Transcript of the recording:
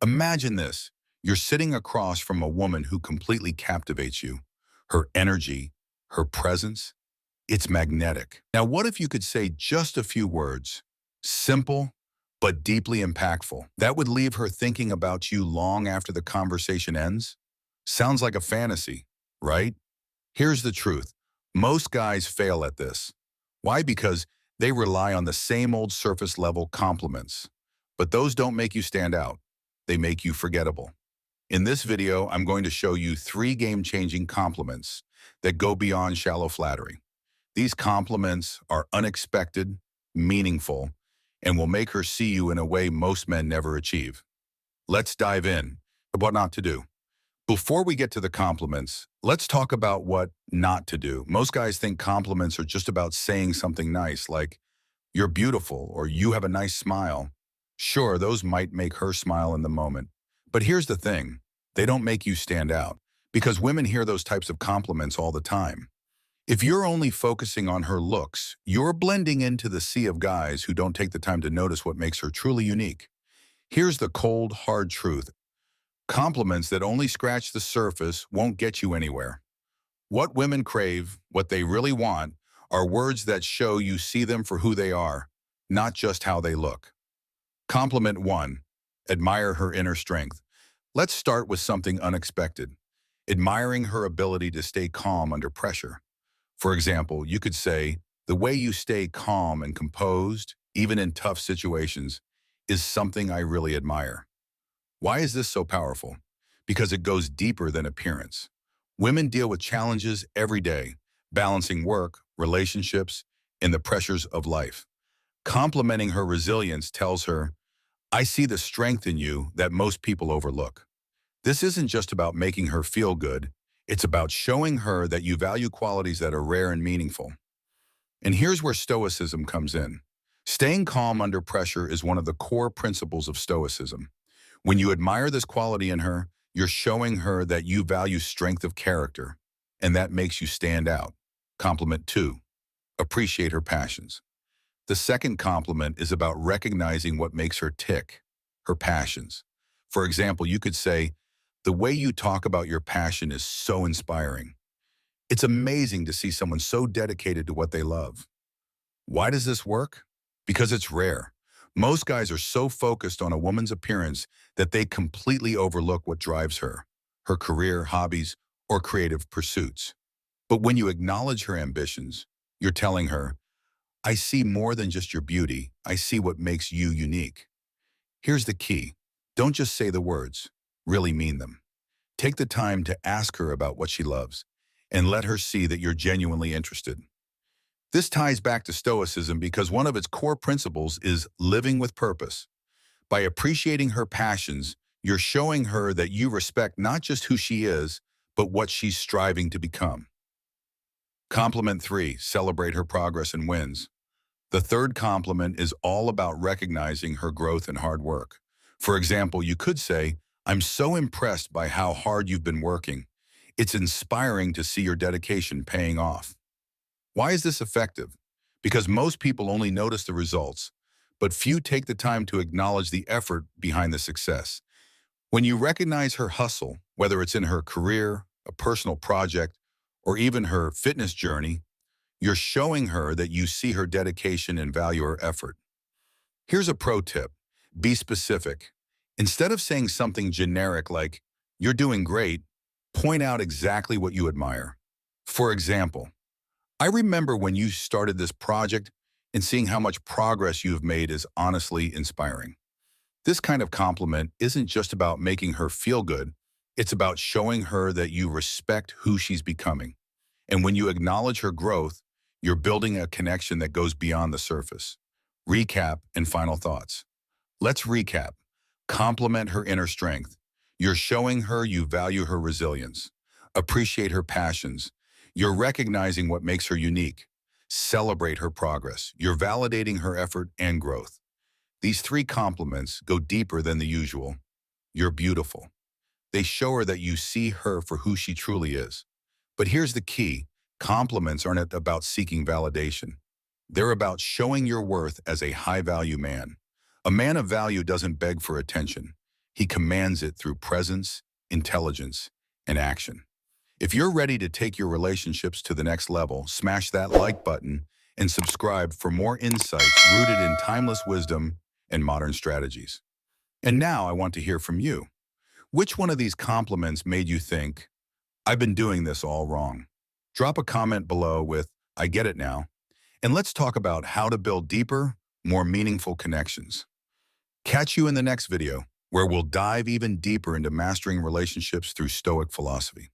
Imagine this. You're sitting across from a woman who completely captivates you. Her energy, her presence, it's magnetic. Now, what if you could say just a few words? Simple, but deeply impactful. That would leave her thinking about you long after the conversation ends? Sounds like a fantasy, right? Here's the truth. Most guys fail at this. Why? Because they rely on the same old surface level compliments. But those don't make you stand out. They make you forgettable. In this video, I'm going to show you 3 game-changing compliments that go beyond shallow flattery. These compliments are unexpected, meaningful, and will make her see you in a way most men never achieve. Let's dive in. What not to do. Before we get to the compliments, let's talk about what not to do. Most guys think compliments are just about saying something nice, like, "You're beautiful," or "You have a nice smile." Sure, those might make her smile in the moment. But here's the thing. They don't make you stand out, because women hear those types of compliments all the time. If you're only focusing on her looks, you're blending into the sea of guys who don't take the time to notice what makes her truly unique. Here's the cold, hard truth. Compliments that only scratch the surface won't get you anywhere. What women crave, what they really want, are words that show you see them for who they are, not just how they look. Compliment 1. Admire her inner strength. Let's start with something unexpected. Admiring her ability to stay calm under pressure. For example, you could say, "The way you stay calm and composed, even in tough situations, is something I really admire." Why is this so powerful? Because it goes deeper than appearance. Women deal with challenges every day, balancing work, relationships, and the pressures of life. Complimenting her resilience tells her, "I see the strength in you that most people overlook." This isn't just about making her feel good. It's about showing her that you value qualities that are rare and meaningful. And here's where Stoicism comes in. Staying calm under pressure is one of the core principles of Stoicism. When you admire this quality in her, you're showing her that you value strength of character, and that makes you stand out. Compliment 2. Appreciate her passions. The second compliment is about recognizing what makes her tick, her passions. For example, you could say, "The way you talk about your passion is so inspiring. It's amazing to see someone so dedicated to what they love." Why does this work? Because it's rare. Most guys are so focused on a woman's appearance that they completely overlook what drives her career, hobbies, or creative pursuits. But when you acknowledge her ambitions, you're telling her, "I see more than just your beauty. I see what makes you unique." Here's the key. Don't just say the words, really mean them. Take the time to ask her about what she loves and let her see that you're genuinely interested. This ties back to Stoicism because one of its core principles is living with purpose. By appreciating her passions, you're showing her that you respect not just who she is, but what she's striving to become. Compliment 3. Celebrate her progress and wins. The third compliment is all about recognizing her growth and hard work. For example, you could say, "I'm so impressed by how hard you've been working. It's inspiring to see your dedication paying off." Why is this effective? Because most people only notice the results, but few take the time to acknowledge the effort behind the success. When you recognize her hustle, whether it's in her career, a personal project, or even her fitness journey, you're showing her that you see her dedication and value her effort. Here's a pro tip. Be specific. Instead of saying something generic like, "You're doing great," point out exactly what you admire. For example, "I remember when you started this project, and seeing how much progress you have made is honestly inspiring." This kind of compliment isn't just about making her feel good. It's about showing her that you respect who she's becoming. And when you acknowledge her growth, you're building a connection that goes beyond the surface. Recap and final thoughts. Let's recap. Compliment her inner strength. You're showing her you value her resilience. Appreciate her passions. You're recognizing what makes her unique. Celebrate her progress. You're validating her effort and growth. These 3 compliments go deeper than the usual. You're beautiful. They show her that you see her for who she truly is. But here's the key. Compliments aren't about seeking validation. They're about showing your worth as a high-value man. A man of value doesn't beg for attention. He commands it through presence, intelligence, and action. If you're ready to take your relationships to the next level, smash that like button and subscribe for more insights rooted in timeless wisdom and modern strategies. And now I want to hear from you. Which one of these compliments made you think, I've been doing this all wrong? Drop a comment below with, I get it now, and let's talk about how to build deeper, more meaningful connections. Catch you in the next video, where we'll dive even deeper into mastering relationships through Stoic philosophy.